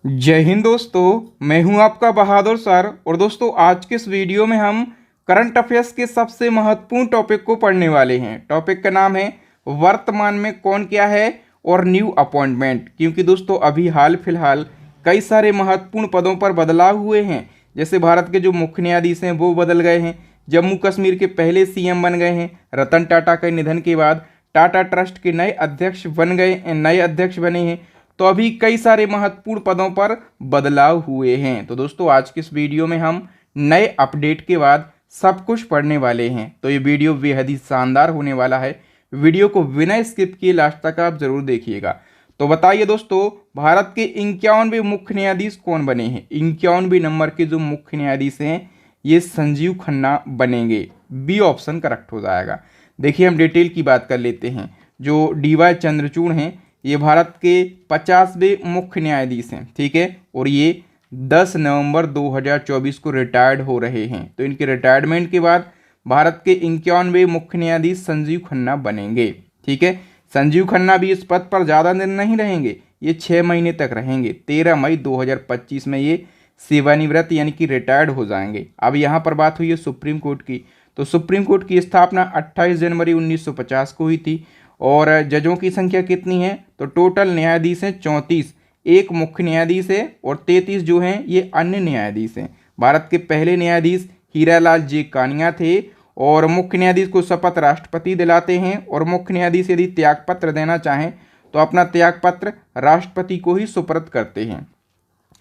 जय हिंद दोस्तों, मैं हूं आपका बहादुर सर। और दोस्तों, आज के इस वीडियो में हम करंट अफेयर्स के सबसे महत्वपूर्ण टॉपिक को पढ़ने वाले हैं। टॉपिक का नाम है वर्तमान में कौन क्या है और न्यू अपॉइंटमेंट। क्योंकि दोस्तों अभी हाल फिलहाल कई सारे महत्वपूर्ण पदों पर बदलाव हुए हैं। जैसे भारत के जो मुख्य न्यायाधीश हैं वो बदल गए हैं, जम्मू कश्मीर के पहले सीएम बन गए हैं, रतन टाटा के निधन के बाद टाटा ट्रस्ट के नए अध्यक्ष बने हैं। तो अभी कई सारे महत्वपूर्ण पदों पर बदलाव हुए हैं। तो दोस्तों आज की इस वीडियो में हम नए अपडेट के बाद सब कुछ पढ़ने वाले हैं। तो ये वीडियो बेहद ही शानदार होने वाला है। वीडियो को बिना स्किप किए लास्ट तक आप जरूर देखिएगा। तो बताइए दोस्तों, भारत के 51वें मुख्य न्यायाधीश कौन बने हैं? 51वें नंबर के जो मुख्य न्यायाधीश हैं ये संजीव खन्ना बनेंगे। बी ऑप्शन करेक्ट हो जाएगा। देखिए हम डिटेल की बात कर लेते हैं। जो डीवाई चंद्रचूड़ हैं ये भारत के 50वें मुख्य न्यायाधीश हैं, ठीक है। और ये 10 नवंबर 2024 को रिटायर्ड हो रहे हैं। तो इनके रिटायरमेंट के बाद भारत के 51वें मुख्य न्यायाधीश संजीव खन्ना बनेंगे, ठीक है। संजीव खन्ना भी इस पद पर ज़्यादा दिन नहीं रहेंगे, ये 6 महीने तक रहेंगे। 13 मई 2025 में ये सेवानिवृत्त यानी कि रिटायर्ड हो जाएंगे। अब यहाँ पर बात हुई है सुप्रीम कोर्ट की। तो सुप्रीम कोर्ट की स्थापना 28 जनवरी 1950 को हुई थी। और जजों की संख्या कितनी है? तो टोटल न्यायाधीश हैं 34। एक मुख्य न्यायाधीश है और 33 जो हैं ये अन्य न्यायाधीश हैं। भारत के पहले न्यायाधीश हीरालाल जे कानिया थे। और मुख्य न्यायाधीश को शपथ राष्ट्रपति दिलाते हैं। और मुख्य न्यायाधीश यदि त्यागपत्र देना चाहें तो अपना त्यागपत्र राष्ट्रपति को ही सुपुर्द करते हैं।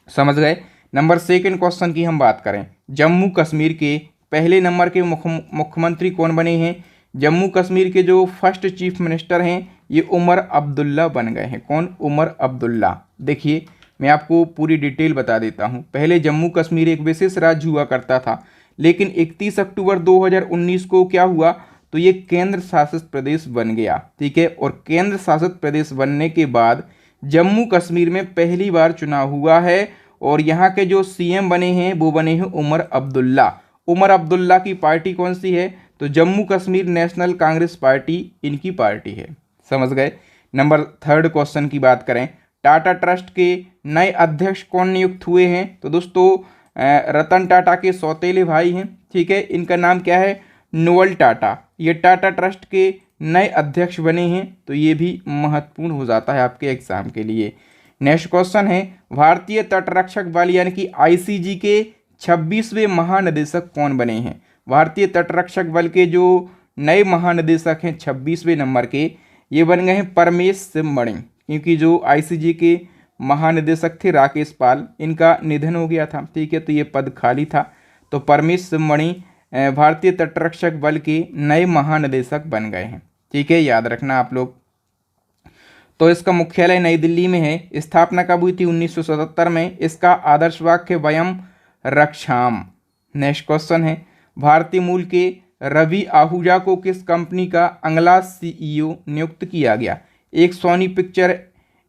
समझ गए। नंबर सेकंड क्वेश्चन की हम बात करें, जम्मू कश्मीर के पहले नंबर के मुख्यमंत्री कौन बने हैं? जम्मू कश्मीर के जो फर्स्ट चीफ मिनिस्टर हैं ये उमर अब्दुल्ला बन गए हैं। कौन? उमर अब्दुल्ला। देखिए मैं आपको पूरी डिटेल बता देता हूं। पहले जम्मू कश्मीर एक विशेष राज्य हुआ करता था, लेकिन 31 अक्टूबर 2019 को क्या हुआ? तो ये केंद्र शासित प्रदेश बन गया, ठीक है। और केंद्र शासित प्रदेश बनने के बाद जम्मू कश्मीर में पहली बार चुनाव हुआ है। और यहाँ के जो सीएम बने हैं वो बने हैं उमर अब्दुल्ला। उमर अब्दुल्ला की पार्टी कौन सी है? तो जम्मू कश्मीर नेशनल कांग्रेस पार्टी इनकी पार्टी है। समझ गए। नंबर थर्ड क्वेश्चन की बात करें, टाटा ट्रस्ट के नए अध्यक्ष कौन नियुक्त हुए हैं? तो दोस्तों रतन टाटा के सौतेले भाई हैं, ठीक है। इनका नाम क्या है? नोएल टाटा। ये टाटा ट्रस्ट के नए अध्यक्ष बने हैं। तो ये भी महत्वपूर्ण हो जाता है आपके एग्जाम के लिए। नेक्स्ट क्वेश्चन है, भारतीय तटरक्षक बल यानी कि आईसीजी के 26वें महानिदेशक कौन बने हैं? भारतीय तटरक्षक बल के जो नए महानिदेशक हैं 26वें नंबर के, ये बन गए हैं परमेश सिममणि। क्योंकि जो आईसीजी के महानिदेशक थे राकेश पाल, इनका निधन हो गया था, ठीक है। तो ये पद खाली था। तो परमेश सिममणि भारतीय तटरक्षक बल के नए महानिदेशक बन गए हैं, ठीक है। याद रखना आप लोग। तो इसका मुख्यालय नई दिल्ली में है। स्थापना कब हुई थी? 1977 में। इसका आदर्श वाक्य वयम रक्षाम। नेक्स्ट क्वेश्चन है, भारतीय मूल के रवि आहूजा को किस कंपनी का अगला सीईओ नियुक्त किया गया? एक सोनी पिक्चर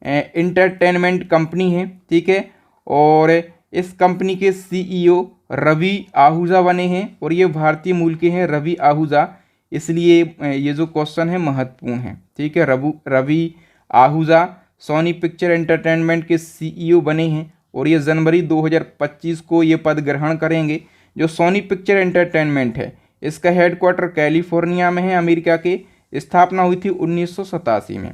एंटरटेनमेंट कंपनी है, ठीक है। और इस कंपनी के सीईओ रवि आहूजा बने हैं। और ये भारतीय मूल के हैं रवि आहूजा, इसलिए ये जो क्वेश्चन है महत्वपूर्ण है, ठीक है। रवि आहूजा सोनी पिक्चर एंटरटेनमेंट के सीईओ बने हैं। और ये जनवरी 2025 को ये पद ग्रहण करेंगे। जो सोनी पिक्चर एंटरटेनमेंट है इसका हेडक्वार्टर कैलिफोर्निया में है, अमेरिका के। स्थापना हुई थी 1987 में।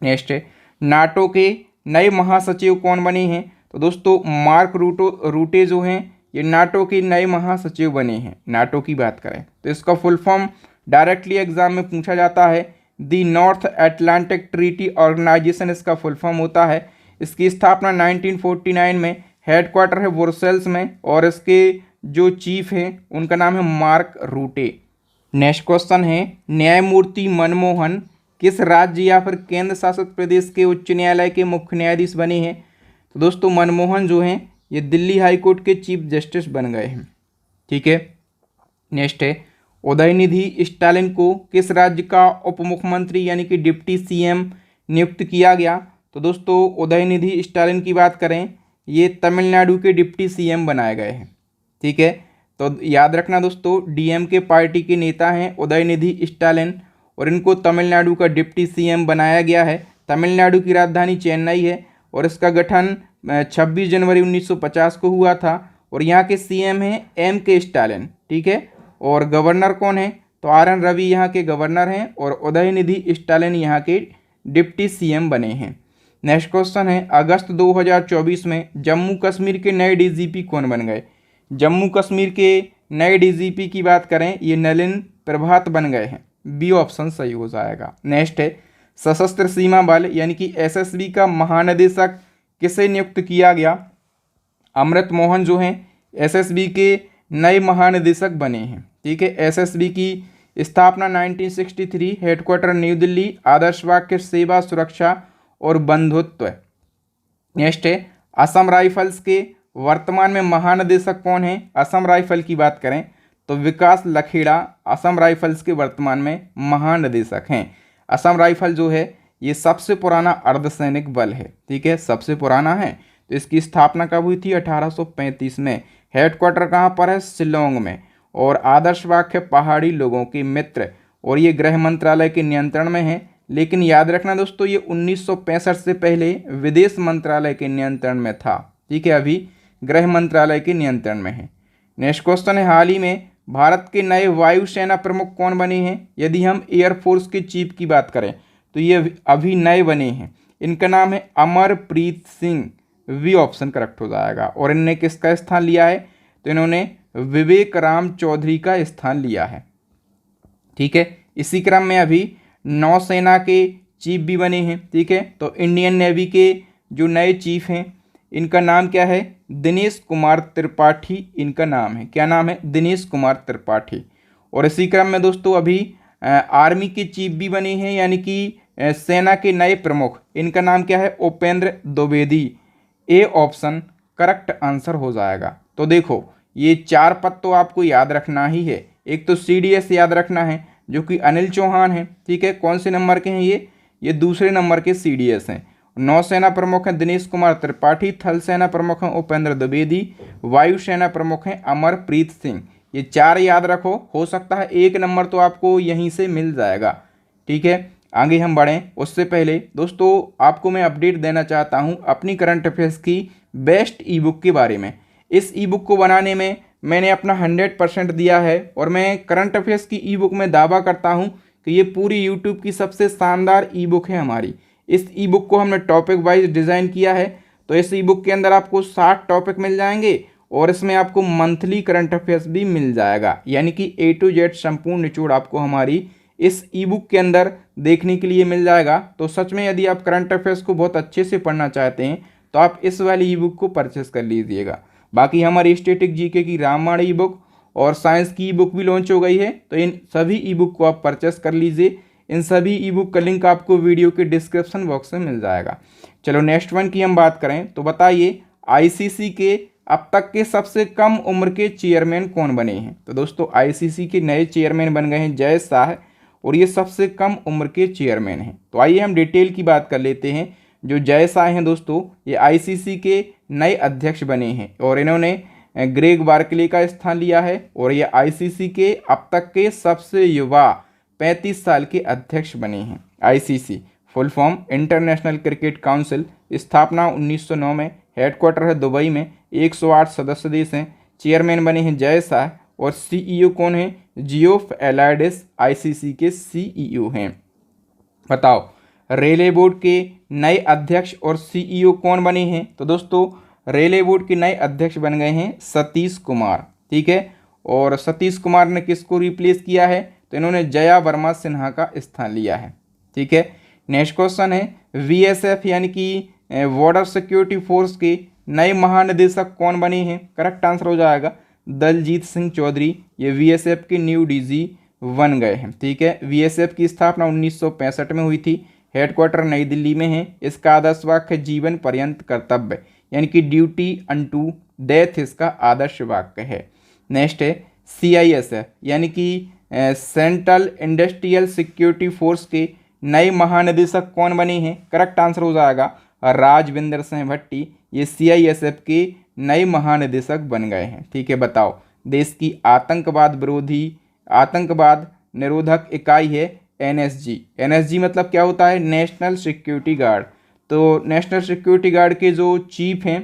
नेक्स्ट है, नाटो के नए महासचिव कौन बने हैं? तो दोस्तों मार्क रूटे जो हैं ये नाटो के नए महासचिव बने हैं। नाटो की बात करें तो इसका फुल फॉर्म डायरेक्टली एग्जाम में पूछा जाता है, the north Atlantic treaty organisation इसका फुल फॉर्म होता है। इसकी स्थापना 1949 में, हेडक्वार्टर है ब्रुसेल्स में। और इसके जो चीफ हैं उनका नाम है मार्क रूटे। नेक्स्ट क्वेश्चन है, न्यायमूर्ति मनमोहन किस राज्य या फिर केंद्र शासित प्रदेश के उच्च न्यायालय के मुख्य न्यायाधीश बने हैं? तो दोस्तों मनमोहन जो हैं ये दिल्ली हाई कोर्ट के चीफ जस्टिस बन गए हैं, ठीक है। नेक्स्ट है, उदयनिधि स्टालिन को किस राज्य का उप मुख्यमंत्री यानी कि डिप्टी सीएम नियुक्त किया गया? तो दोस्तों उदयनिधि स्टालिन की बात करें ये तमिलनाडु के डिप्टी सीएम बनाए गए हैं, ठीक है। तो याद रखना दोस्तों, डीएमके पार्टी के नेता हैं उदयनिधि स्टालिन और इनको तमिलनाडु का डिप्टी सीएम बनाया गया है। तमिलनाडु की राजधानी चेन्नई है और इसका गठन 26 जनवरी 1950 को हुआ था। और यहाँ के सीएम हैं M.K. स्टालिन, ठीक है। और गवर्नर कौन है, तो RN रवि यहाँ के गवर्नर हैं और उदयनिधि स्टालिन यहाँ के डिप्टी सीएम बने हैं। नेक्स्ट क्वेश्चन है, अगस्त 2024 में जम्मू कश्मीर के नए डीजीपी कौन बन गए। जम्मू कश्मीर के नए डीजीपी की बात करें, ये नलिन प्रभात बन गए हैं। बी ऑप्शन सही हो जाएगा। नेक्स्ट है, सशस्त्र सीमा बल यानी कि SSB का महानिदेशक किसे नियुक्त किया गया। अमृत मोहन जो हैं SSB के नए महानिदेशक बने हैं, ठीक है। SSB की स्थापना 1963, हेडक्वार्टर न्यू दिल्ली, आदर्श वाक्य सेवा सुरक्षा और बंधुत्व। नेक्स्ट है, असम राइफल्स के वर्तमान में महानिदेशक कौन है। असम राइफल की बात करें तो विकास लखेड़ा असम राइफल्स के वर्तमान में महानिदेशक हैं। असम राइफल जो है ये सबसे पुराना अर्धसैनिक बल है, ठीक है, सबसे पुराना है। तो इसकी स्थापना कब हुई थी, 1835 में। हेडक्वार्टर कहाँ पर है, शिलोंग में। और आदर्श वाक्य पहाड़ी लोगों के मित्र, और ये गृह मंत्रालय के नियंत्रण में है। लेकिन याद रखना दोस्तों, ये 1965 से पहले विदेश मंत्रालय के नियंत्रण में था, ठीक है, अभी गृह मंत्रालय के नियंत्रण में है। नेक्स्ट क्वेश्चन है, हाल ही में भारत के नए वायुसेना प्रमुख कौन बने हैं। यदि हम एयरफोर्स के चीफ की बात करें तो ये अभी नए बने हैं। इनका नाम है Amarpreet Singh. B option correct हो जाएगा। और इनने किसका स्थान लिया है, तो इन्होंने विवेक राम चौधरी का स्थान लिया है, ठीक है। इसी क्रम में अभी नौसेना के चीफ भी बने हैं, ठीक है। तो इंडियन नेवी के जो नए चीफ हैं इनका नाम क्या है, दिनेश कुमार त्रिपाठी इनका नाम है। क्या नाम है, दिनेश कुमार त्रिपाठी। और इसी क्रम में दोस्तों अभी आर्मी के चीफ भी बने हैं, यानी कि सेना के नए प्रमुख। इनका नाम क्या है, Upendra Dwivedi. A option correct answer हो जाएगा। तो देखो ये 4 पद तो आपको याद रखना ही है। एक तो CDS याद रखना है जो कि अनिल चौहान है, ठीक है। कौन से नंबर के हैं ये दूसरे नंबर के CDS हैं। नौसेना प्रमुख हैं दिनेश कुमार त्रिपाठी, थल सेना प्रमुख हैं उपेंद्र द्विवेदी, वायुसेना प्रमुख हैं अमरप्रीत सिंह। ये 4 याद रखो, हो सकता है 1 नंबर तो आपको यहीं से मिल जाएगा, ठीक है। आगे हम बढ़ें उससे पहले दोस्तों आपको मैं अपडेट देना चाहता हूं अपनी करंट अफेयर्स की बेस्ट ई बुक के बारे में। इस ई बुक को बनाने में मैंने अपना 100% दिया है और मैं करंट अफेयर्स की ई बुक में दावा करता हूं कि ये पूरी यूट्यूब की सबसे शानदार ई बुक है हमारी। इस ई बुक को हमने टॉपिक वाइज डिज़ाइन किया है। तो इस ई बुक के अंदर आपको 60 टॉपिक मिल जाएंगे और इसमें आपको मंथली करंट अफेयर्स भी मिल जाएगा, यानी कि A to Z संपूर्ण निचोड़ आपको हमारी इस ई बुक के अंदर देखने के लिए मिल जाएगा। तो सच में यदि आप करंट अफेयर्स को बहुत अच्छे से पढ़ना चाहते हैं तो आप इस वाली ई बुक को परचेस कर लीजिएगा। बाकी हमारी स्टैटिक जीके की रामबाण ई बुक और साइंस की ई बुक भी लॉन्च हो गई है, तो इन सभी ई बुक को आप परचेस कर लीजिए। इन सभी ई बुक का लिंक आपको वीडियो के डिस्क्रिप्शन बॉक्स में मिल जाएगा। चलो नेक्स्ट वन की हम बात करें तो बताइए ICC के अब तक के सबसे कम उम्र के चेयरमैन कौन बने हैं। तो दोस्तों ICC के नए चेयरमैन बन गए हैं जय शाह और ये सबसे कम उम्र के चेयरमैन हैं। तो आइए हम डिटेल की बात कर लेते हैं। जो जय शाह हैं दोस्तों ये ICC के नए अध्यक्ष बने हैं और इन्होंने ग्रेग बार्कले का स्थान लिया है और ये ICC के अब तक के सबसे युवा 35 साल के अध्यक्ष बने हैं। ICC full form international cricket council, स्थापना 1909 में, हेडक्वार्टर है दुबई में, 108 सदस्य देश हैं। चेयरमैन बने हैं जय शाह और CEO कौन है, जियोफ एलाइडिस ICC के CEO हैं। बताओ रेलवे बोर्ड के नए अध्यक्ष और CEO कौन बने हैं। तो दोस्तों रेलवे बोर्ड के नए अध्यक्ष बन गए हैं सतीश कुमार, ठीक है। और सतीश कुमार ने किसको रिप्लेस किया है, तो इन्होंने जया वर्मा सिन्हा का स्थान लिया है, ठीक है। नेक्स्ट क्वेश्चन है VSF यानी कि बॉर्डर सिक्योरिटी फोर्स के नए महानिदेशक कौन बने हैं। करेक्ट आंसर हो जाएगा दलजीत सिंह चौधरी। ये VSF के न्यू DG बन गए हैं, ठीक है। VSF की स्थापना 1965 में हुई थी, हेडक्वार्टर नई दिल्ली में है। इसका आदर्श वाक्य जीवन पर्यंत कर्तव्य यानी कि ड्यूटी अनटू डेथ इसका आदर्श वाक्य है। नेक्स्ट है CISF यानी कि सेंट्रल इंडस्ट्रियल सिक्योरिटी फोर्स के नए महानिदेशक कौन बने हैं। करेक्ट आंसर हो जाएगा राजविंदर सिंह भट्टी। ये CISF के नए महानिदेशक बन गए हैं, ठीक है। बताओ देश की आतंकवाद निरोधक इकाई है NSG। NSG मतलब क्या होता है, नेशनल सिक्योरिटी गार्ड। तो नेशनल सिक्योरिटी गार्ड के जो चीफ हैं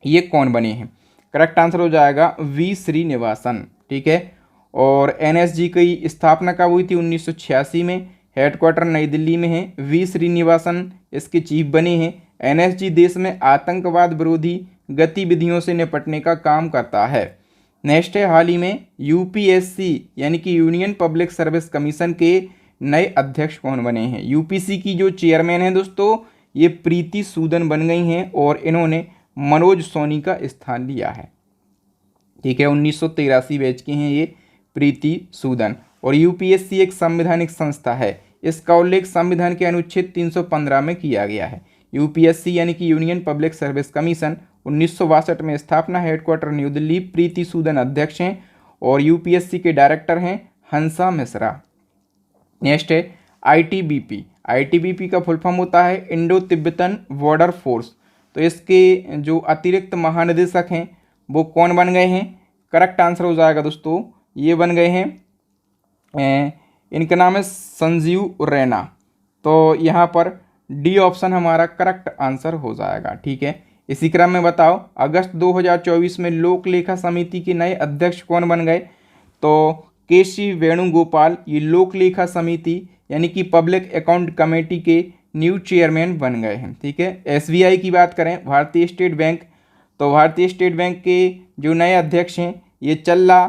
ये कौन बने हैं? करेक्ट आंसर हो जाएगा वी श्रीनिवासन। ठीक है। और एनएसजी की स्थापना कब हुई थी? 1986 में। हेडक्वार्टर नई दिल्ली में है। वी श्रीनिवासन इसके चीफ बने हैं। एनएसजी देश में आतंकवाद विरोधी गतिविधियों से निपटने का काम करता है। नेक्स्ट है, हाल ही में यूपीएससी यानी कि यूनियन पब्लिक सर्विस कमीशन के नए अध्यक्ष कौन बने हैं? यूपीसी की जो चेयरमैन है दोस्तों ये प्रीति सूदन बन गई हैं और इन्होंने मनोज सोनी का स्थान लिया है। ठीक है, 1983 बैच की हैं ये प्रीति सूदन। और यूपीएससी एक संवैधानिक संस्था है। इसका उल्लेख संविधान के अनुच्छेद 315 में किया गया है। यूपीएससी यानी कि यूनियन पब्लिक सर्विस कमीशन 1962 में स्थापना, हेडक्वार्टर न्यू दिल्ली। प्रीति सूदन अध्यक्ष हैं और यूपीएससी के डायरेक्टर हैं हंसा मिश्रा। नेक्स्ट है आईटीबीपी। आईटीबीपी का फुल फॉर्म होता है इंडो तिब्बतन बॉर्डर फोर्स। तो इसके जो अतिरिक्त महानिदेशक हैं वो कौन बन गए हैं? करेक्ट आंसर हो जाएगा दोस्तों ये बन गए हैं, इनका नाम है संजीव रैना। तो यहाँ पर डी ऑप्शन हमारा करेक्ट आंसर हो जाएगा। ठीक है। इसी क्रम में बताओ अगस्त 2024 में लोक लेखा समिति के नए अध्यक्ष कौन बन गए? तो केसी वेणुगोपाल ये लोक लेखा समिति यानी कि पब्लिक अकाउंट कमेटी के न्यू चेयरमैन बन गए हैं। ठीक है। एसबीआई की बात करें, भारतीय स्टेट बैंक, तो भारतीय स्टेट बैंक के जो नए अध्यक्ष हैं ये चल्ला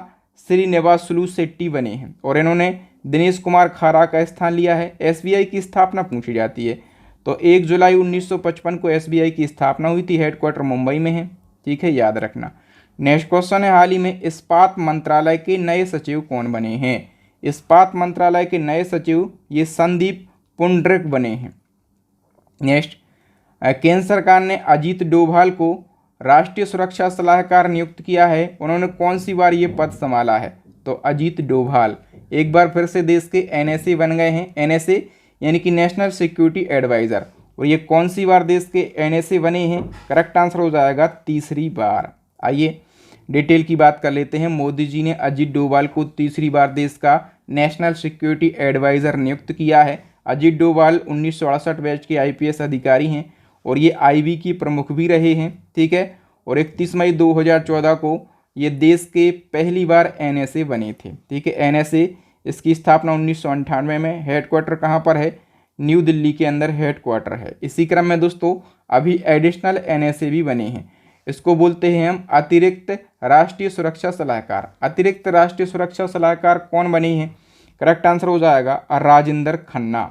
श्रीनिवासलू शेट्टी बने हैं और इन्होंने दिनेश कुमार खारा का स्थान लिया है। एसबीआई की स्थापना पूछी जाती है तो 1 जुलाई 1955 को एसबीआई की स्थापना हुई थी। हेडक्वार्टर मुंबई में है। ठीक है, याद रखना। नेक्स्ट क्वेश्चन है, हाल ही में इस्पात मंत्रालय के नए सचिव कौन बने हैं? इस्पात मंत्रालय के नए सचिव ये संदीप पुंडरिक बने हैं। नेक्स्ट, केंद्र सरकार ने अजीत डोभाल को राष्ट्रीय सुरक्षा सलाहकार नियुक्त किया है। उन्होंने कौन सी बार ये पद संभाला है? तो अजीत डोभाल एक बार फिर से देश के एनएसए बन गए हैं। एनएसए यानी कि नेशनल सिक्योरिटी एडवाइज़र। और ये कौन सी बार देश के एनएसए बने हैं? करेक्ट आंसर हो जाएगा तीसरी बार। आइए डिटेल की बात कर लेते हैं। मोदी जी ने अजीत डोभाल को तीसरी बार देश का नेशनल सिक्योरिटी एडवाइज़र नियुक्त किया है। अजीत डोभाल 1968 बैच के आईपीएस अधिकारी हैं और ये आईबी की प्रमुख भी रहे हैं। ठीक है। और 31 मई 2014 को ये देश के पहली बार एनएसए बने थे। ठीक है, एनएसए इसकी स्थापना 1998 में। हेडक्वार्टर कहाँ पर है? न्यू दिल्ली के अंदर हेडक्वार्टर है। इसी क्रम में दोस्तों अभी एडिशनल एनएसए भी बने हैं। इसको बोलते हैं हम अतिरिक्त राष्ट्रीय सुरक्षा सलाहकार। अतिरिक्त राष्ट्रीय सुरक्षा सलाहकार कौन बने हैं? करेक्ट आंसर हो जाएगा राजेंद्र खन्ना।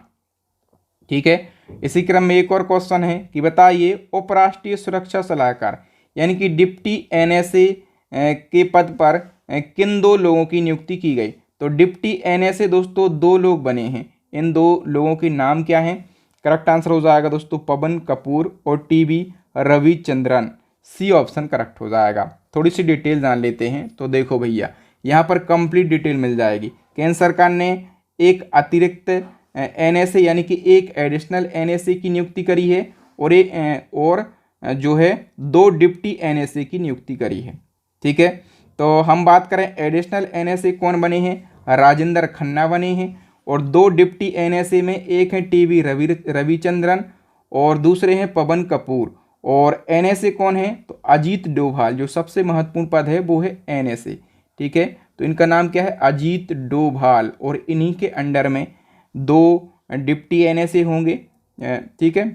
ठीक है। इसी क्रम में एक और क्वेश्चन है कि बताइए उपराष्ट्रीय सुरक्षा सलाहकार यानी कि डिप्टी एनएसए के पद पर किन दो लोगों की नियुक्ति की गई? तो डिप्टी एनएसए दोस्तों 2 लोग बने हैं। इन 2 लोगों के नाम क्या हैं? करेक्ट आंसर हो जाएगा दोस्तों पवन कपूर और TB Ravichandran. C option correct हो जाएगा। थोड़ी सी डिटेल जान लेते हैं। तो देखो भैया यहाँ पर कंप्लीट डिटेल मिल जाएगी। केंद्र सरकार ने एक अतिरिक्त एनएसए यानी कि एक एडिशनल एनएसए की नियुक्ति करी है और जो है 2 डिप्टी एनएसए की नियुक्ति करी है। ठीक है। तो हम बात करें एडिशनल एनएसए कौन बने हैं? राजेंद्र खन्ना बने हैं। और 2 डिप्टी एनएसए में एक है टीवी रविचंद्रन और दूसरे हैं पवन कपूर। और एनएसए कौन है? तो अजीत डोभाल। जो सबसे महत्वपूर्ण पद है वो है एनएसए। ठीक है। तो इनका नाम क्या है? अजीत डोभाल। और इन्हीं के अंडर में 2 डिप्टी एनएसए होंगे। ठीक है,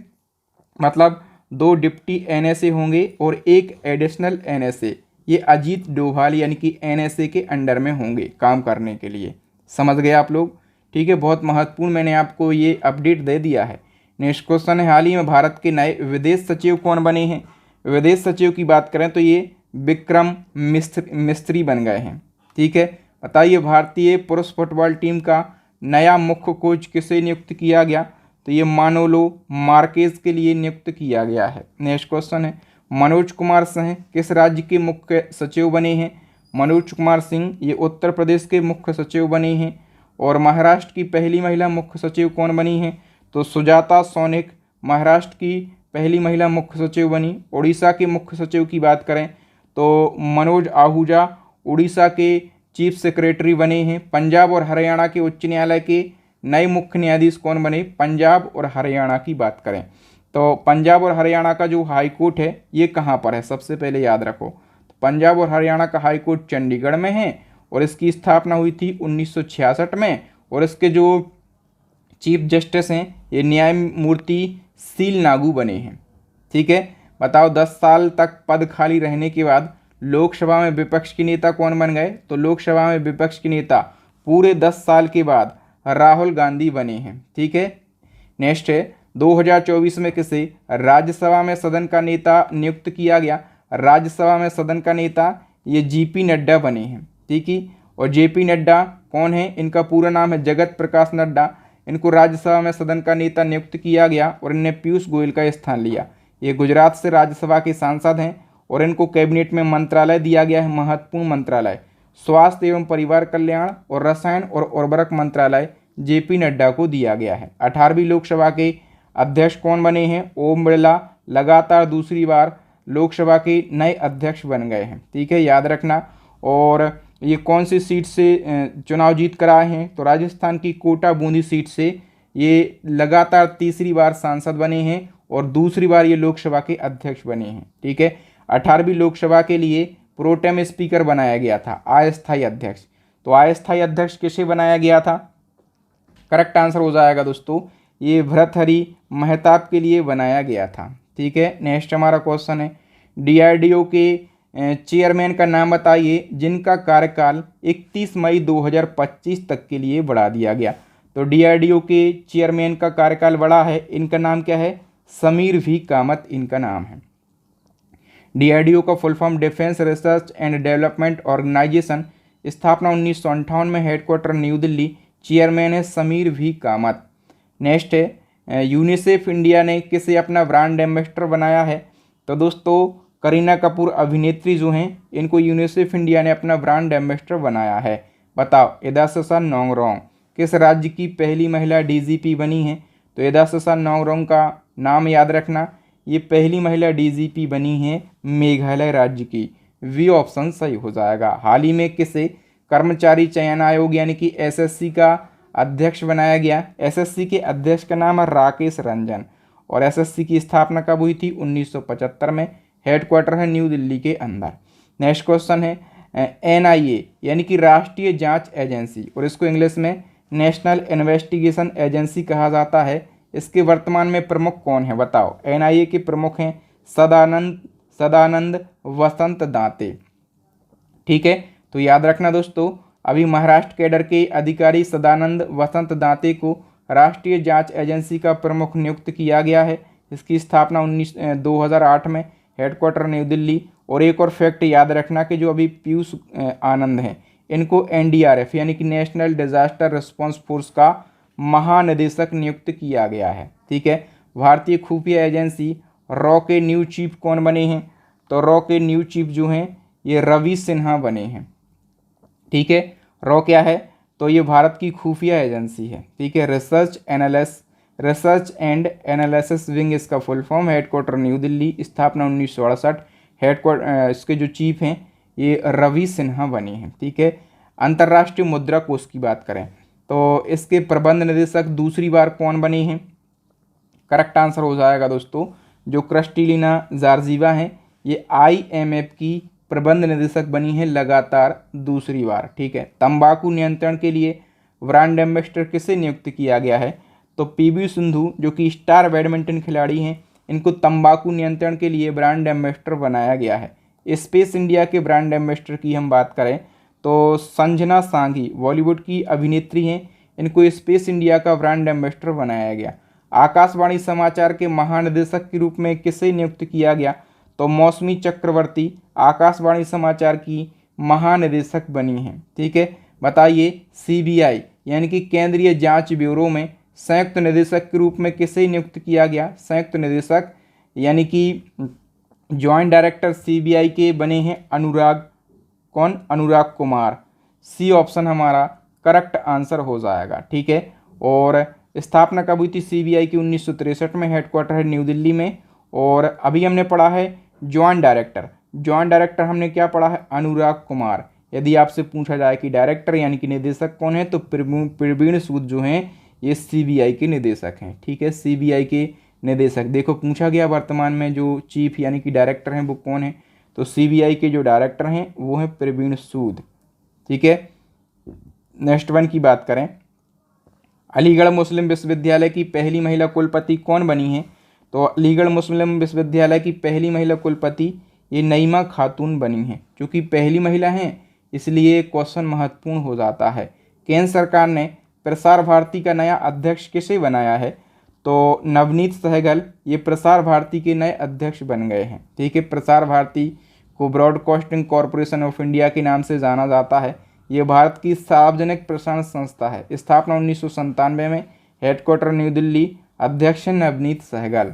मतलब 2 डिप्टी एनएसए होंगे और एक एडिशनल एनएसए। ये अजीत डोभाल यानी कि एनएसए के अंडर में होंगे काम करने के लिए। समझ गए आप लोग? ठीक है, बहुत महत्वपूर्ण मैंने आपको ये अपडेट दे दिया है। नेक्स्ट क्वेश्चन है, हाल ही में भारत के नए विदेश सचिव कौन बने हैं? विदेश सचिव की बात करें तो ये विक्रम मिस्त्री बन गए हैं। ठीक है, बताइए भारतीय पुरुष फुटबॉल टीम का नया मुख्य कोच किसे नियुक्त किया गया? तो ये मानोलो मार्केज के लिए नियुक्त किया गया है। नेक्स्ट क्वेश्चन है, मनोज कुमार सिंह किस राज्य के मुख्य सचिव बने हैं? मनोज कुमार सिंह ये उत्तर प्रदेश के मुख्य सचिव बने हैं। और महाराष्ट्र की पहली महिला मुख्य सचिव कौन बनी है? तो सुजाता सोनिक महाराष्ट्र की पहली महिला मुख्य सचिव बनी। उड़ीसा के मुख्य सचिव की बात करें तो मनोज आहूजा उड़ीसा के चीफ सेक्रेटरी बने हैं। पंजाब और हरियाणा के उच्च न्यायालय के नए मुख्य न्यायाधीश कौन बने? पंजाब और हरियाणा की बात करें तो पंजाब और हरियाणा का जो हाई कोर्ट है ये कहाँ पर है, सबसे पहले याद रखो। तो पंजाब और हरियाणा का हाई कोर्ट चंडीगढ़ में है और इसकी स्थापना हुई थी 1966 में। और इसके जो चीफ जस्टिस हैं ये न्यायमूर्ति सील नागू बने हैं। ठीक है, बताओ 10 साल तक पद खाली रहने के बाद लोकसभा में विपक्ष के नेता कौन बन गए? तो लोकसभा में विपक्ष के नेता पूरे 10 साल के बाद राहुल गांधी बने हैं। ठीक है, नेक्स्ट है 2024 में किसे राज्यसभा में सदन का नेता नियुक्त किया गया? राज्यसभा में सदन का नेता ये जेपी नड्डा बने हैं। ठीक है, और जेपी नड्डा कौन है? इनका पूरा नाम है जगत प्रकाश नड्डा। इनको राज्यसभा में सदन का नेता नियुक्त किया गया और इनने पीयूष गोयल का स्थान लिया। ये गुजरात से राज्यसभा के सांसद हैं और इनको कैबिनेट में मंत्रालय दिया गया है, महत्वपूर्ण मंत्रालय। स्वास्थ्य एवं परिवार कल्याण और रसायन और उर्वरक मंत्रालय जेपी नड्डा को दिया गया है। 18वीं लोकसभा के अध्यक्ष कौन बने हैं? ओम बिरला लगातार दूसरी बार लोकसभा के नए अध्यक्ष बन गए हैं। ठीक है, याद रखना। और ये कौन सी सीट से चुनाव जीत कर आए हैं? तो राजस्थान की कोटा बूंदी सीट से ये लगातार तीसरी बार सांसद बने हैं और दूसरी बार ये लोकसभा के अध्यक्ष बने हैं। ठीक है, 18वीं लोकसभा के लिए प्रोटेम स्पीकर बनाया गया था, अस्थायी अध्यक्ष। तो अस्थायी अध्यक्ष किसे बनाया गया था? करेक्ट आंसर हो जाएगा दोस्तों, ये भर्तृहरि महताब के लिए बनाया गया था। ठीक है, नेक्स्ट हमारा क्वेश्चन है डीआरडीओ के चेयरमैन का नाम बताइए जिनका कार्यकाल 31 मई 2025 तक के लिए बढ़ा दिया गया। तो डीआरडीओ के चेयरमैन का कार्यकाल बढ़ा है, इनका नाम क्या है? समीर वी कामत इनका नाम है। डीआरडीओ का full form defence research and development organisation, स्थापना 1958 में, हेडक्वार्टर न्यू दिल्ली, चेयरमैन है समीर वी कामत। नेक्स्ट है यूनिसेफ इंडिया ने किसे अपना ब्रांड एम्बेसडर बनाया है? तो दोस्तों करीना कपूर अभिनेत्री जो हैं इनको यूनिसेफ इंडिया ने अपना ब्रांड एम्बेसडर बनाया है। बताओ एदाससा नोंगरोंग किस राज्य की पहली महिला डीजीपी बनी है? तो एदाससा नोंगरोंग का नाम याद रखना, ये पहली महिला डीजीपी बनी है मेघालय राज्य की। वी ऑप्शन सही हो जाएगा। हाल ही में किसे कर्मचारी चयन आयोग यानी कि एसएससी का अध्यक्ष बनाया गया? एसएससी के अध्यक्छ का नाम है राकेश रंजन और एसएससी की स्थापना कब हुई थी? 1975 में। हेडक्वार्टर है न्यू दिल्ली के अंदर। नेक्स्ट क्वेश्चन है एनआईए यानी कि राष्ट्रीय जांच एजेंसी और इसको इंग्लिश में नेशनल इन्वेस्टिगेशन एजेंसी कहा जाता है। इसके वर्तमान में प्रमुख कौन है? बताओ। एनआईए के प्रमुख हैं सदानंद वसंत दाते। ठीक है, तो याद रखना दोस्तों, अभी महाराष्ट्र कैडर के अधिकारी सदानंद वसंत दाते को राष्ट्रीय जांच एजेंसी का प्रमुख नियुक्त किया गया है। इसकी स्थापना 2008 में, हेडक्वार्टर न्यू दिल्ली। और एक और फैक्ट याद रखना कि जो अभी पीयूष आनंद हैं इनको एनडीआरएफ यानी कि नेशनल डिजास्टर रिस्पांस फोर्स का महानिदेशक नियुक्त किया गया है। ठीक है, भारतीय खुफिया एजेंसी रॉ के न्यू चीफ कौन बने हैं? तो रॉ के न्यू चीफ जो हैं ये रवि सिन्हा बने हैं। ठीक है, रॉ क्या है? तो ये भारत की खुफिया एजेंसी है। ठीक है, रिसर्च एंड एनालिसिस विंग इसका full form, headquarter New Delhi, स्थापना 1968। हेडक्वार्टर इसके जो चीफ हैं ये रवि सिन्हा बने हैं। ठीक है, अंतर्राष्ट्रीय मुद्रा कोष की बात करें तो इसके प्रबंध निदेशक दूसरी बार कौन बने हैं? करेक्ट आंसर हो जाएगा दोस्तों, जो क्रिस्टलिना जॉर्जिवा हैं ये आईएमएफ की प्रबंध निदेशक बनी है लगातार दूसरी बार। ठीक है, तंबाकू नियंत्रण के लिए ब्रांड एम्बेसडर किसे नियुक्त किया गया है? तो पीवी सिंधु जो कि स्टार बैडमिंटन खिलाड़ी हैं इनको तंबाकू नियंत्रण के लिए ब्रांड एम्बेसडर बनाया गया है। स्पेस इंडिया के ब्रांड एम्बेसडर की हम बात करें तो संजना सांघी बॉलीवुड की अभिनेत्री हैं, इनको स्पेस इंडिया का ब्रांड एम्बेसडर बनाया गया। आकाशवाणी समाचार के महानिदेशक के रूप में किसे नियुक्त किया गया? तो मौसमी चक्रवर्ती आकाशवाणी समाचार की महानिदेशक बनी हैं। ठीक है, बताइए सीबीआई यानी कि केंद्रीय जांच ब्यूरो में संयुक्त निदेशक के रूप में किसे नियुक्त किया गया? संयुक्त निदेशक यानी कि जॉइंट डायरेक्टर सीबीआई के बने हैं अनुराग कुमार। सी ऑप्शन हमारा करेक्ट आंसर हो जाएगा। ठीक है, और स्थापना कब हुई थी सीबीआई की? 1963 में, हेडक्वार्टर है न्यू दिल्ली में। और अभी हमने पढ़ा है जॉइंट डायरेक्टर हमने क्या पढ़ा है? अनुराग कुमार। यदि आपसे पूछा जाए कि डायरेक्टर यानी कि निदेशक कौन है तो प्रवीण सूद जो हैं ये सीबीआई के निदेशक हैं। ठीक है, सीबीआई के निदेशक। देखो पूछा गया वर्तमान में जो चीफ यानी कि डायरेक्टर हैं वो कौन है, तो सीबीआई के जो डायरेक्टर हैं वो हैं प्रवीण सूद। ठीक है, नेक्स्ट वन की बात करें, अलीगढ़ मुस्लिम विश्वविद्यालय की पहली महिला कुलपति कौन बनी है, तो अलीगढ़ मुस्लिम विश्वविद्यालय की पहली महिला कुलपति ये नईमा खातून बनी है। क्योंकि पहली महिला हैं इसलिए क्वेश्चन महत्वपूर्ण हो जाता है। केंद्र सरकार ने प्रसार भारती का नया अध्यक्ष किसे बनाया है, तो नवनीत सहगल ये प्रसार भारती के नए अध्यक्ष बन गए हैं। ठीक है, प्रसार भारती को ब्रॉडकास्टिंग कॉरपोरेशन ऑफ इंडिया के नाम से जाना जाता है। ये भारत की सार्वजनिक प्रसारण संस्था है। स्थापना 1997 में, हेडक्वार्टर न्यू दिल्ली, अध्यक्ष नवनीत सहगल।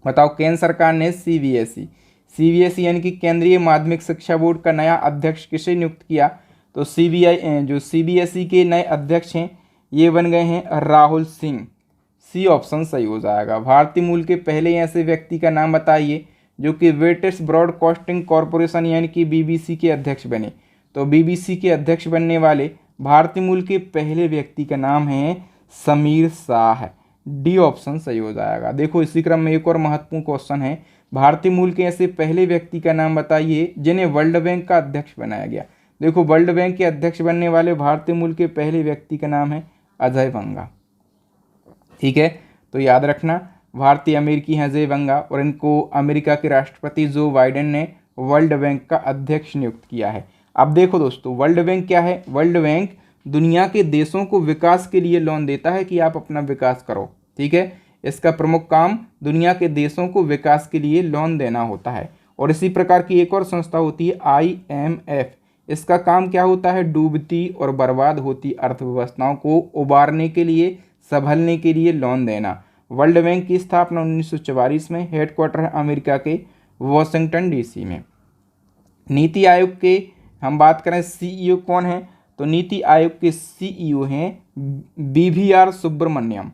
बताओ केंद्र सरकार ने सीबीएसई यानी कि केंद्रीय माध्यमिक शिक्षा बोर्ड का नया अध्यक्ष किसे नियुक्त किया, तो सीबीएसई के नए अध्यक्ष हैं ये बन गए हैं राहुल सिंह। सी ऑप्शन सही हो जाएगा। भारतीय मूल के पहले ऐसे व्यक्ति का नाम बताइए जो कि ब्रिटिश ब्रॉडकास्टिंग कॉरपोरेशन यानी कि बीबीसी के अध्यक्ष बने, तो बीबीसी के अध्यक्ष बनने वाले भारतीय मूल के पहले व्यक्ति का नाम है समीर शाह। डी ऑप्शन सही हो जाएगा। देखो इसी क्रम में एक और महत्वपूर्ण क्वेश्चन है, भारतीय मूल के ऐसे पहले व्यक्ति का नाम बताइए जिन्हें वर्ल्ड बैंक का अध्यक्ष बनाया गया। देखो वर्ल्ड बैंक के अध्यक्ष बनने वाले भारतीय मूल के पहले व्यक्ति का नाम है अजय बंगा। ठीक है, तो याद रखना भारतीय अमेरिकी हैं अजय बंगा और इनको अमेरिका के राष्ट्रपति जो बाइडेन ने वर्ल्ड बैंक का अध्यक्ष नियुक्त किया है। अब देखो दोस्तों वर्ल्ड बैंक क्या है, वर्ल्ड बैंक दुनिया के देशों को विकास के लिए लोन देता है कि आप अपना विकास करो। ठीक है, इसका प्रमुख काम दुनिया के देशों को विकास के लिए लोन देना होता है। और इसी प्रकार की एक और संस्था होती है IMF। इसका काम क्या होता है, डूबती और बर्बाद होती अर्थव्यवस्थाओं को उबारने के लिए, संभलने के लिए लोन देना। वर्ल्ड बैंक की स्थापना 1944 में, हेडक्वार्टर है अमेरिका के वॉशिंगटन DC में। नीति आयोग के हम बात करें CEO कौन है, तो नीति आयोग के CEO हैं BVR सुब्रमण्यम।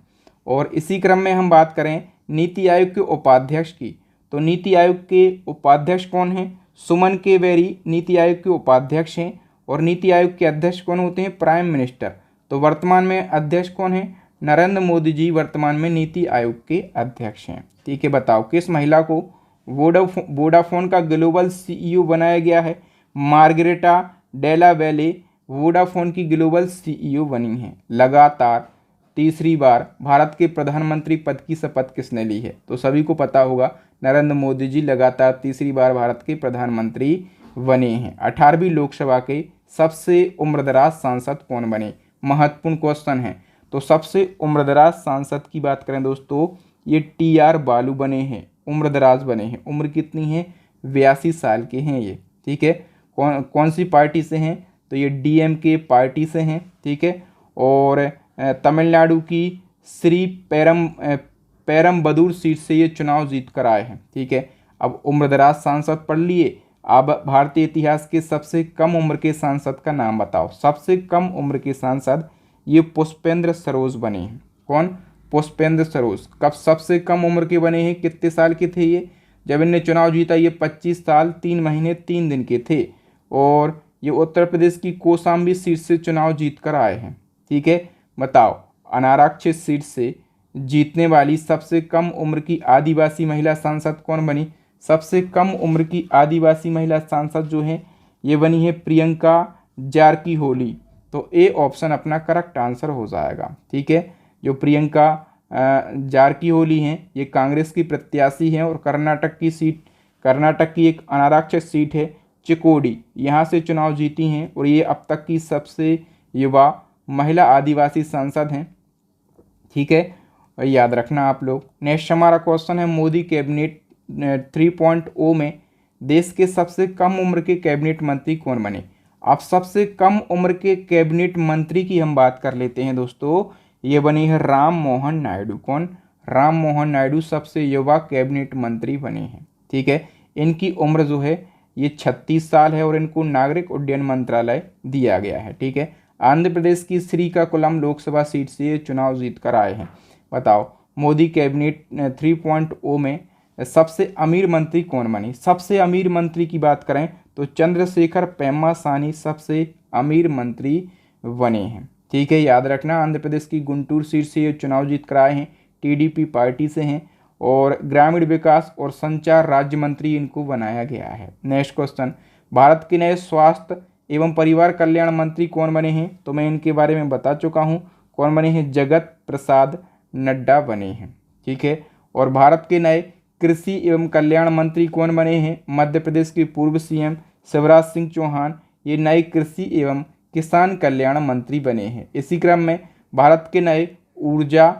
और इसी क्रम में हम बात करें नीति आयोग के उपाध्यक्ष की, तो नीति आयोग के उपाध्यक्ष कौन हैं, सुमन के बेरी नीति आयोग के उपाध्यक्ष हैं। और नीति आयोग के अध्यक्ष कौन होते हैं, प्राइम मिनिस्टर। तो वर्तमान में अध्यक्ष कौन है, नरेंद्र मोदी जी वर्तमान में नीति आयोग के अध्यक्ष हैं। ठीक है, बताओ किस महिला को वोडाफोन का ग्लोबल CEO बनाया गया है, मार्गरेटा डेला वेले वोडाफोन की ग्लोबल CEO बनी हैं। लगातार तीसरी बार भारत के प्रधानमंत्री पद की शपथ किसने ली है, तो सभी को पता होगा नरेंद्र मोदी जी लगातार तीसरी बार भारत के प्रधानमंत्री बने हैं। 18वीं लोकसभा के सबसे उम्रदराज सांसद कौन बने, महत्वपूर्ण क्वेश्चन है। तो सबसे उम्रदराज सांसद की बात करें दोस्तों, ये TR बालू बने हैं, उम्रदराज बने हैं। उम्र कितनी है, 82 साल के हैं ये। ठीक है, कौन सी पार्टी से हैं, तो ये DMK पार्टी से हैं। ठीक है, और तमिलनाडु की श्री पेरम्बदूर सीट से ये चुनाव जीत कर आए हैं। ठीक है, अब उम्रदराज सांसद पढ़ लिए। अब भारतीय इतिहास के सबसे कम उम्र के सांसद का नाम बताओ। सबसे कम उम्र के सांसद ये पुष्पेंद्र सरोज बने हैं। कौन, पुष्पेंद्र सरोज। कब सबसे कम उम्र के बने हैं, कितने साल के थे ये, जब इनने चुनाव जीता ये 25 साल 3 महीने 3 दिन के थे। और ये उत्तर प्रदेश की कौशाम्बी सीट से चुनाव जीत कर आए हैं। ठीक है, बताओ अनारक्षित सीट से जीतने वाली सबसे कम उम्र की आदिवासी महिला सांसद कौन बनी। सबसे कम उम्र की आदिवासी महिला सांसद जो है ये बनी है प्रियंका जारकीहोली। तो ए ऑप्शन अपना करेक्ट आंसर हो जाएगा। ठीक है, जो प्रियंका जारकीहोली हैं ये कांग्रेस की प्रत्याशी हैं और कर्नाटक की एक अनारक्षित सीट है चिकोडी, यहाँ से चुनाव जीती हैं और ये अब तक की सबसे युवा महिला आदिवासी सांसद हैं। ठीक है, और याद रखना आप लोग। नेक्स्ट हमारा क्वेश्चन है, मोदी कैबिनेट 3.0 में देश के सबसे कम उम्र के कैबिनेट मंत्री कौन बने। अब सबसे कम उम्र के कैबिनेट मंत्री की हम बात कर लेते हैं दोस्तों, ये बने हैं राम मोहन नायडू। कौन, राम मोहन नायडू सबसे युवा कैबिनेट मंत्री बने हैं। ठीक है, इनकी उम्र जो है ये 36 साल है और इनको नागरिक उड्डयन मंत्रालय दिया गया है। ठीक है, आंध्र प्रदेश की श्रीकाकुलम लोकसभा सीट से ये चुनाव जीत कर आए हैं। बताओ मोदी कैबिनेट 3.0 में सबसे अमीर मंत्री कौन बने। सबसे अमीर मंत्री की बात करें तो चंद्रशेखर पेम्मासानी सबसे अमीर मंत्री बने हैं। ठीक है, याद रखना आंध्र प्रदेश की गुंटूर सीट से ये चुनाव जीत कर आए हैं। टीडीपी पार्टी से हैं और ग्रामीण विकास और संचार राज्य मंत्री इनको बनाया गया है। नेक्स्ट क्वेश्चन, भारत के नए स्वास्थ्य एवं परिवार कल्याण मंत्री कौन बने हैं? तो मैं इनके बारे में बता चुका हूँ। कौन बने हैं? जगत प्रसाद नड्डा बने हैं। ठीक है। और भारत के नए कृषि एवं कल्याण मंत्री कौन बने हैं? मध्य प्रदेश के पूर्व सीएम शिवराज सिंह चौहान ये नए कृषि एवं किसान कल्याण मंत्री बने हैं। इसी क्रम में भारत के नए ऊर्जा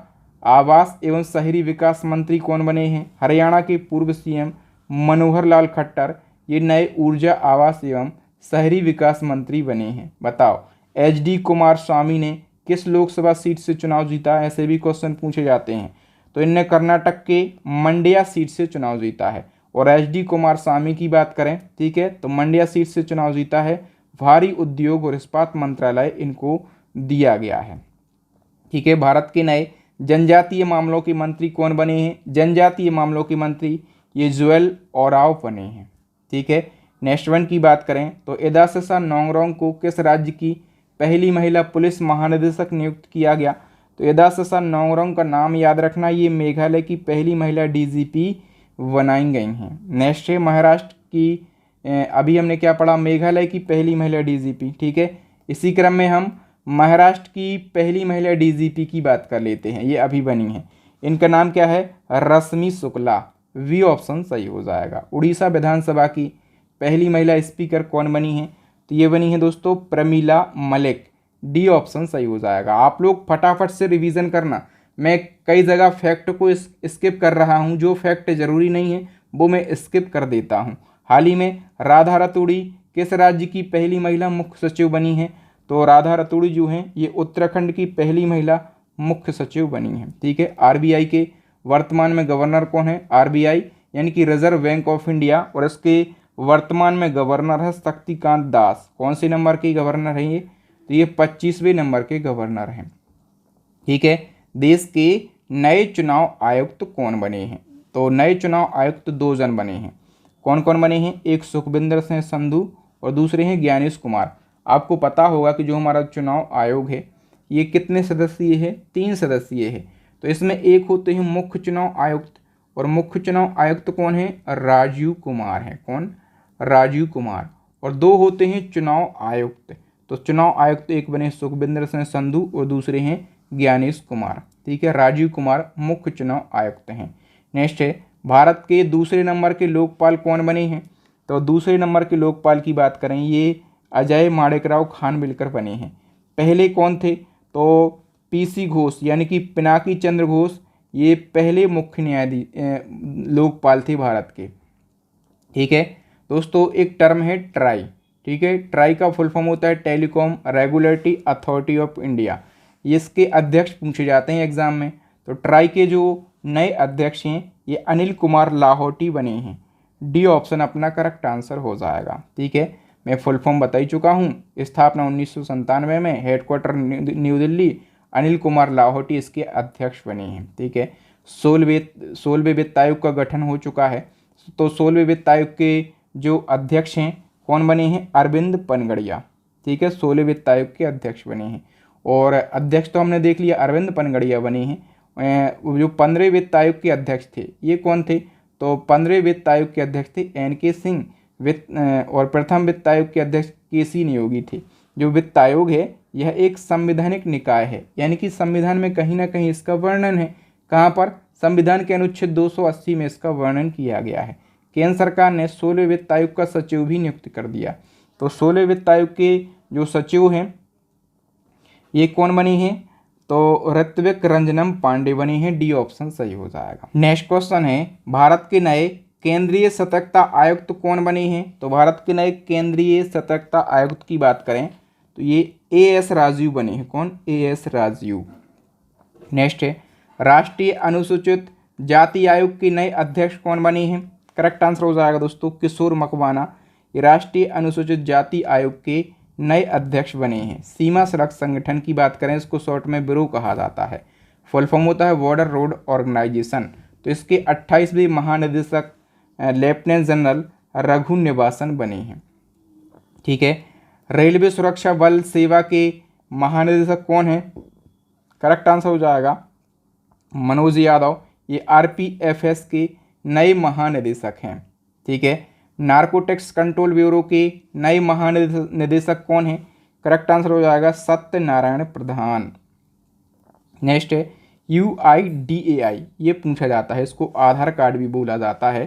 आवास एवं शहरी विकास मंत्री कौन बने हैं? हरियाणा के पूर्व सीएम मनोहर लाल खट्टर ये नए ऊर्जा आवास एवं शहरी विकास मंत्री बने हैं। बताओ, एचडी कुमार स्वामी ने किस लोकसभा सीट से चुनाव जीता? ऐसे भी क्वेश्चन पूछे जाते हैं। तो इनने कर्नाटक के मंड्या सीट से चुनाव जीता है। और एचडी कुमार स्वामी की बात करें, ठीक है, तो मंड्या सीट से चुनाव जीता है। भारी उद्योग और इस्पात मंत्रालय इनको दिया गया है। ठीक है। भारत के नए जनजातीय मामलों के मंत्री कौन बने हैं? जनजातीय मामलों के मंत्री ये जुएल ओराव बने हैं। ठीक है। नेक्स्ट वन की बात करें तो एदाससा नोंगरोंग को किस राज्य की पहली महिला पुलिस महानिदेशक नियुक्त किया गया? तो एदाससा नोंगरोंग का नाम याद रखना, ये मेघालय की पहली महिला डीजीपी बनाई गई हैं। नेक्स्ट है महाराष्ट्र की, अभी हमने क्या पढ़ा? मेघालय की पहली महिला डीजीपी। ठीक है। इसी क्रम में हम महाराष्ट्र की पहली महिला डीजीपी की बात कर लेते हैं। ये अभी बनी है। इनका नाम क्या है? रश्मि शुक्ला। वी ऑप्शन सही हो जाएगा। उड़ीसा विधानसभा की पहली महिला स्पीकर कौन बनी है? तो ये बनी है दोस्तों प्रमीला मलिक। डी ऑप्शन सही हो जाएगा। आप लोग फटाफट से रिवीजन करना। मैं कई जगह फैक्ट को स्किप कर रहा हूँ, जो फैक्ट जरूरी नहीं है वो मैं स्किप कर देता हूँ। हाल ही में राधा रतूड़ी किस राज्य की पहली महिला मुख्य सचिव बनी है? तो राधा रतूड़ी जो हैं ये उत्तराखंड की पहली महिला मुख्य सचिव बनी है। ठीक है। आरबीआई के वर्तमान में गवर्नर कौन है? आरबीआई यानी कि रिजर्व बैंक ऑफ इंडिया, और इसके वर्तमान में गवर्नर है शक्तिकांत दास। कौन से नंबर के गवर्नर हैं ये? तो ये 25वें नंबर के गवर्नर हैं। ठीक है। देश के नए चुनाव आयुक्त कौन बने हैं? तो नए चुनाव आयुक्त 2 जन बने हैं। कौन कौन बने हैं? एक सुखविंदर सिंह संधू और दूसरे हैं ज्ञानेश कुमार। आपको पता होगा कि जो हमारा चुनाव आयोग है ये कितने सदस्यीय है? 3 सदस्यीय है। तो इसमें एक होते हैं मुख्य चुनाव आयुक्त, और मुख्य चुनाव आयुक्त कौन है? राजीव कुमार है। कौन? राजीव कुमार। और 2 होते हैं चुनाव आयुक्त। तो चुनाव आयुक्त एक बने सुखविंदर सिंह संधू और दूसरे हैं ज्ञानेश कुमार। ठीक है। राजीव कुमार मुख्य चुनाव आयुक्त हैं। नेक्स्ट है भारत के दूसरे नंबर के लोकपाल कौन बने हैं? तो दूसरे नंबर के लोकपाल की बात करें, ये अजय माणिकराव खानविलकर बने हैं। पहले कौन थे? तो पीसी घोष यानी कि पिनाकी चंद्र घोष ये पहले मुख्य न्यायाधीश लोकपाल थे भारत के। ठीक है दोस्तों। एक टर्म है ट्राई। ठीक है। ट्राई का फुल फॉर्म होता है telecom regulatory authority of India. इसके अध्यक्ष पूछे जाते हैं एग्जाम में। तो ट्राई के जो नए अध्यक्ष हैं ये अनिल कुमार लाहौटी बने हैं। डी ऑप्शन अपना करेक्ट आंसर हो जाएगा। ठीक है। मैं फुल फॉर्म बता ही चुका हूँ। स्थापना 1997 में, हेडक्वार्टर न्यू दिल्ली। अनिल कुमार लाहौटी इसके अध्यक्ष बने हैं। ठीक है। 16वें वित्त आयोग का गठन हो चुका है। तो 16वें वित्त आयोग के जो अध्यक्ष हैं कौन बने हैं? अरविंद पनगड़िया। ठीक है। 16वें वित्त आयोग के अध्यक्ष बने हैं। और अध्यक्ष तो हमने देख लिया, अरविंद पनगड़िया बने हैं। जो 15वें वित्त आयोग के अध्यक्ष थे ये कौन थे? तो 15वें वित्त आयोग के अध्यक्ष थे एनके सिंह। और प्रथम वित्त आयोग के अध्यक्ष केसी नियोगी थे। जो वित्त आयोग है यह एक संवैधानिक निकाय है, यानी कि संविधान में कहीं ना कहीं इसका वर्णन है। कहाँ पर? संविधान के अनुच्छेद 280 में इसका वर्णन किया गया है। केंद्र सरकार ने 16वें वित्त आयोग का सचिव भी नियुक्त कर दिया। तो 16वें वित्त आयोग के जो सचिव हैं ये कौन बने हैं? तो ऋत्विक रंजनम पांडे बने हैं। डी ऑप्शन सही हो जाएगा। नेक्स्ट क्वेश्चन है भारत के नए केंद्रीय सतर्कता आयुक्त कौन बने हैं? तो भारत के नए केंद्रीय सतर्कता आयुक्त की बात करें तो ये एएस राजीव बने हैं। कौन? एएस राजीव। नेक्स्ट है राष्ट्रीय अनुसूचित जाति आयोग के नए अध्यक्ष कौन बने हैं? करेक्ट आंसर हो जाएगा दोस्तों किशोर मकवाना। ये राष्ट्रीय अनुसूचित जाति आयोग के नए अध्यक्ष बने हैं। सीमा सड़क संगठन की बात करें, इसको शॉर्ट में ब्यूरो कहा जाता है। फुल फॉर्म होता है बॉर्डर रोड ऑर्गेनाइजेशन। तो इसके 28वें महानिदेशक लेफ्टिनेंट जनरल रघु निवासन बने हैं। ठीक है। रेलवे सुरक्षा बल सेवा के महानिदेशक कौन है? करेक्ट आंसर हो जाएगा मनोज यादव ये आरपीएफएस के नए महानिदेशक हैं। ठीक है, नारकोटिक्स कंट्रोल ब्यूरो के नए महानिदेशक कौन है? करेक्ट आंसर हो जाएगा सत्यनारायण प्रधान। नेक्स्ट है UIDAI, ये पूछा जाता है, इसको आधार कार्ड भी बोला जाता है।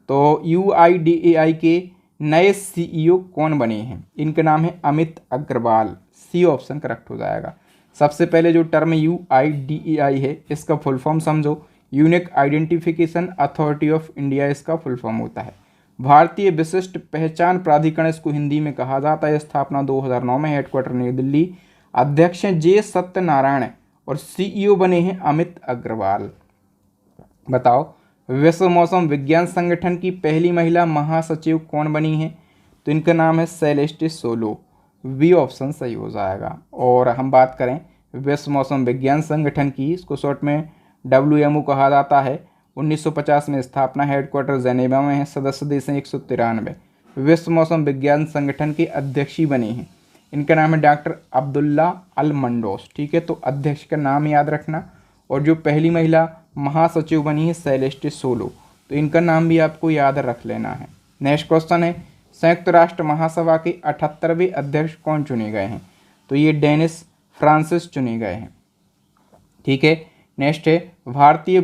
तो UIDAI के नए CEO कौन बने हैं? इनके नाम है Amit Agarwal. C option correct हो जाएगा। सबसे पहले जो टर्म UIDAI है इसका फुल फॉर्म समझो, unique identification authority of India इसका फुल फॉर्म होता है। भारतीय विशिष्ट पहचान प्राधिकरण इसको हिंदी में कहा जाता है। स्थापना 2009 में, हेडक्वार्टर नई दिल्ली। अध्यक्ष हैं जे सत्यनारायण और CEO बने हैं अमित अग्रवाल। बताओ विश्व मौसम विज्ञान संगठन की पहली महिला महासचिव कौन बनी है? तो इनका नाम है सेलेस्टे सोलो। बी ऑप्शन सही हो जाएगा। और हम बात करें विश्व मौसम विज्ञान संगठन की, इसको शॉर्ट में WMO कहा जाता है। 1950 में स्थापना, हेडक्वार्टर जेनेवा में है। सदस्य देश हैं 193। विश्व मौसम विज्ञान संगठन के अध्यक्षी बने हैं, इनका नाम है डॉक्टर अब्दुल्ला अल मंडोस। ठीक है, तो अध्यक्ष का नाम याद रखना। और जो पहली महिला महासचिव बनी है सेलेस्टे सोलो, तो इनका नाम भी आपको याद रख लेना है। नेक्स्ट क्वेश्चन है संयुक्त राष्ट्र महासभा के 78वें अध्यक्ष कौन चुने गए हैं? तो ये डेनिस फ्रांसिस चुने गए हैं। ठीक है, नेक्स्ट है भारतीय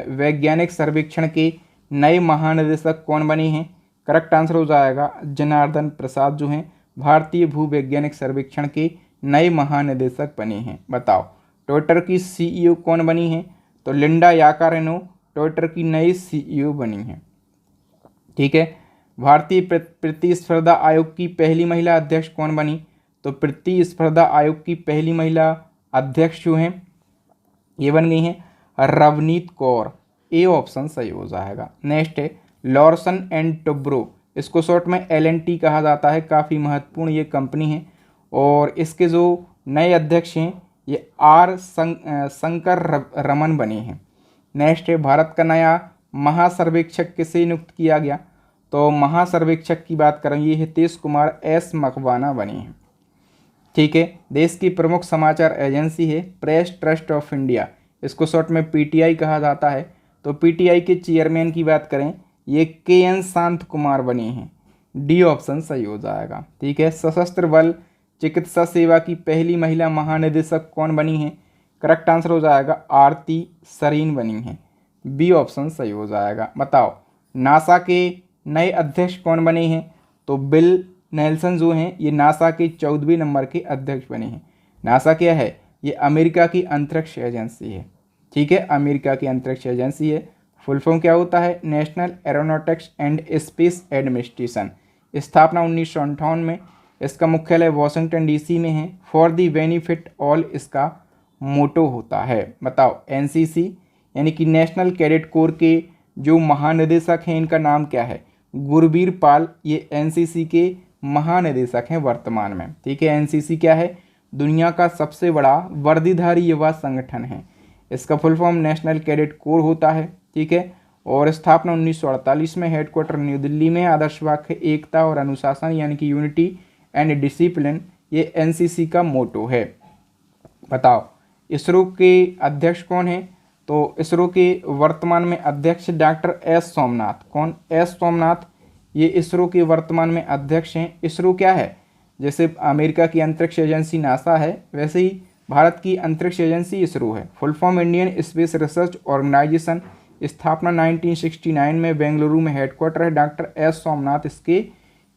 वैज्ञानिक सर्वेक्षण के नए महानिदेशक कौन बने हैं? करेक्ट आंसर हो जाएगा जनार्दन प्रसाद जो हैं भारतीय भूवैज्ञानिक सर्वेक्षण के नए महानिदेशक बने हैं। बताओ ट्विटर की CEO कौन बनी है? तो लिंडा याकारेनो ट्विटर की नई CEO बनी है। ठीक है, भारतीय प्रतिस्पर्धा आयोग की पहली महिला अध्यक्ष कौन बनी? तो प्रतिस्पर्धा आयोग की पहली महिला अध्यक्ष जो हैं ये बन गई हैं रवनीत कौर। ए ऑप्शन सही हो जाएगा। नेक्स्ट है लॉर्सन एंड टुब्रो, इसको शॉर्ट में LNT कहा जाता है। काफ़ी महत्वपूर्ण ये कंपनी है और इसके जो नए अध्यक्ष हैं ये R शंकर रमन बने हैं। नेक्स्ट है भारत का नया महासर्वेक्षक किसे नियुक्त किया गया? तो महासर्वेक्षक की बात करें ये हितेश कुमार S मकवाना बने हैं। ठीक है, देश की प्रमुख समाचार एजेंसी है प्रेस ट्रस्ट ऑफ इंडिया, इसको शॉर्ट में PTI कहा जाता है। तो PTI के चेयरमैन की बात करें ये KN शांत कुमार बने हैं। डी ऑप्शन सही हो जाएगा। ठीक है, सशस्त्र बल चिकित्सा सेवा की पहली महिला महानिदेशक कौन बनी है? करेक्ट आंसर हो जाएगा आरती सरीन बनी है। बी ऑप्शन सही हो जाएगा। बताओ नासा के नए अध्यक्ष कौन बने हैं? तो बिल नेल्सन जो हैं ये नासा के 14वें नंबर के अध्यक्ष बने हैं। नासा क्या है? ये अमेरिका की अंतरिक्ष एजेंसी है। ठीक है, अमेरिका की अंतरिक्ष एजेंसी है। फुल फॉर्म क्या होता है? National aeronautics and space administration. स्थापना 1958 में। इसका मुख्यालय वॉशिंगटन DC में है। फॉर दी बेनिफिट ऑल इसका मोटो होता है। बताओ NCC यानी कि नेशनल कैडेट कोर के जो महानिदेशक हैं इनका नाम क्या है? गुरबीर पाल, ये NCC के महानिदेशक हैं वर्तमान में। ठीक है, NCC क्या है? दुनिया का सबसे बड़ा वर्दीधारी युवा संगठन है। इसका full form national cadet corps होता है। ठीक है, और स्थापना 1948 में। हेडक्वार्टर न्यू दिल्ली में। आदर्श वाक्य एकता और अनुशासन यानी कि यूनिटी एंड डिसिप्लिन, ये NCC का मोटो है। बताओ इसरो के अध्यक्ष कौन है? तो इसरो के वर्तमान में अध्यक्ष डॉक्टर S सोमनाथ। कौन? S सोमनाथ, ये इसरो के वर्तमान में अध्यक्ष हैं। इसरो क्या है? जैसे अमेरिका की अंतरिक्ष एजेंसी नासा है वैसे ही भारत की अंतरिक्ष एजेंसी इसरो है। Full form Indian space research organisation. स्थापना 1969 में। बेंगलुरु में हेडक्वार्टर है। डॉक्टर S सोमनाथ इसके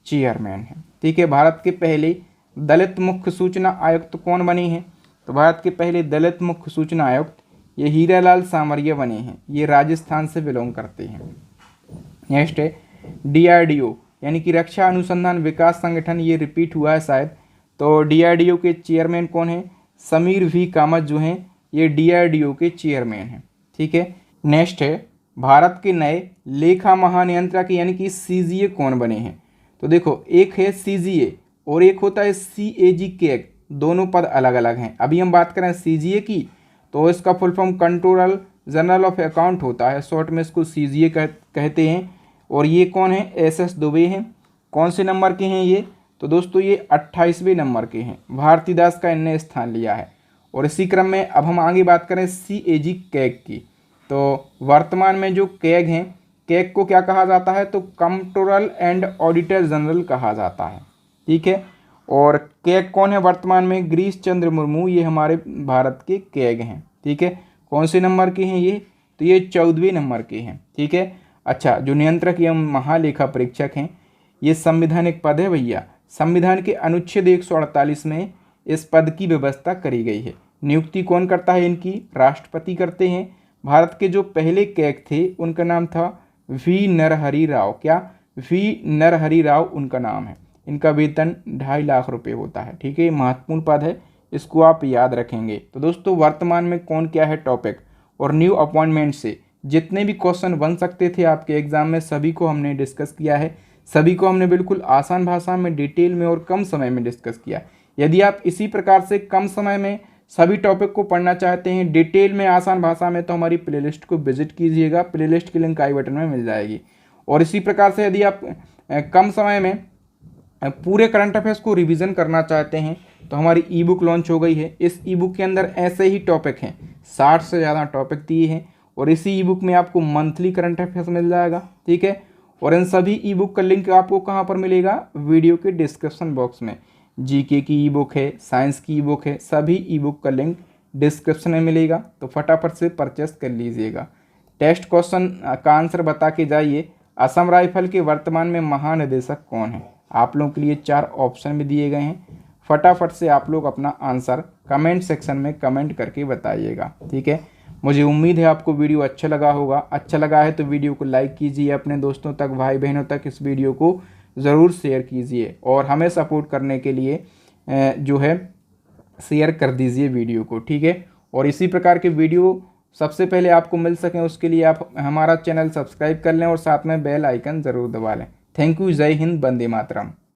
चेयरमैन हैं। ठीक है, भारत के पहले दलित मुख्य सूचना आयुक्त कौन बने हैं? तो भारत के पहले दलित मुख्य सूचना आयुक्त ये हीरालाल सामरिया बने हैं। ये राजस्थान से बिलोंग करते हैं। नेक्स्ट है DRDO यानी कि रक्षा अनुसंधान विकास संगठन, ये रिपीट हुआ है शायद। तो DRDO के चेयरमैन कौन है? समीर V कामत जो हैं ये DRDO के चेयरमैन हैं। ठीक है, नेक्स्ट है भारत के नए लेखा महानियंत्रक यानी कि CGA कौन बने हैं? तो देखो एक है CGA और एक होता है CAG, दोनों पद अलग अलग हैं। अभी हम बात करें CGA की, तो इसका full form controller general of account होता है। शॉर्ट में इसको CGA कहते हैं। और ये कौन है? SS दुबे हैं। कौन से नंबर के हैं ये? तो दोस्तों ये 28वें नंबर के हैं। भारतीदास का इनने स्थान लिया है। और इसी क्रम में अब हम आगे बात करें CAG कैग की। तो वर्तमान में जो कैग हैं, कैग को क्या कहा जाता है, तो कंट्रोलर एंड ऑडिटर जनरल कहा जाता है, ठीक है। और कैग कौन है वर्तमान में, गिरीश चंद्र मुर्मू, ये हमारे भारत के कैग हैं, ठीक है। कौन से नंबर के हैं ये, तो ये 14वें नंबर के हैं, ठीक है। अच्छा, जो नियंत्रक एवं महालेखा परीक्षक हैं, ये संवैधानिक पद है भैया। संविधान के अनुच्छेद 148 में इस पद की व्यवस्था करी गई है। नियुक्ति कौन करता है इनकी, राष्ट्रपति करते हैं। भारत के जो पहले कैग थे उनका नाम था वी नरहरि राव, क्या, वी नरहरि राव उनका नाम है। इनका वेतन 2.5 लाख रुपए होता है, ठीक है। महत्वपूर्ण पद है, इसको आप याद रखेंगे। तो दोस्तों वर्तमान में कौन क्या है टॉपिक, और न्यू अपॉइंटमेंट से जितने भी क्वेश्चन बन सकते थे आपके एग्जाम में सभी को हमने डिस्कस किया है। सभी को हमने बिल्कुल आसान भाषा में, डिटेल में और कम समय में डिस्कस किया। यदि आप इसी प्रकार से कम समय में सभी टॉपिक को पढ़ना चाहते हैं डिटेल में, आसान भाषा में, तो हमारी प्लेलिस्ट को विजिट कीजिएगा। प्लेलिस्ट की लिंक आई बटन में मिल जाएगी। और इसी प्रकार से यदि आप कम समय में पूरे करंट अफेयर्स को रिवीजन करना चाहते हैं तो हमारी ई बुक लॉन्च हो गई है। इस ई बुक के अंदर ऐसे ही टॉपिक हैं, 60 से ज़्यादा टॉपिक दिए हैं। और इसी ई बुक में आपको मंथली करंट अफेयर्स मिल जाएगा, ठीक है। और इन सभी ई बुक का लिंक आपको कहाँ पर मिलेगा, वीडियो के डिस्क्रिप्शन बॉक्स में। जीके की ई बुक है, साइंस की ई बुक है, सभी ई बुक का लिंक डिस्क्रिप्शन में मिलेगा। तो फटाफट से परचेस कर लीजिएगा। टेस्ट क्वेश्चन का आंसर बता के जाइए, असम राइफल के वर्तमान में महानिदेशक कौन है। आप लोगों के लिए 4 ऑप्शन भी दिए गए हैं। फटाफट से आप लोग अपना आंसर कमेंट सेक्शन में कमेंट करके बताइएगा, ठीक है। मुझे उम्मीद है आपको वीडियो अच्छा लगा होगा। अच्छा लगा है तो वीडियो को लाइक कीजिए, अपने दोस्तों तक, भाई बहनों तक इस वीडियो को ज़रूर शेयर कीजिए। और हमें सपोर्ट करने के लिए जो है शेयर कर दीजिए वीडियो को, ठीक है। और इसी प्रकार के वीडियो सबसे पहले आपको मिल सकें उसके लिए आप हमारा चैनल सब्सक्राइब कर लें और साथ में बेल आइकन ज़रूर दबा लें। Thank you. जय हिंद, वंदे मातरम।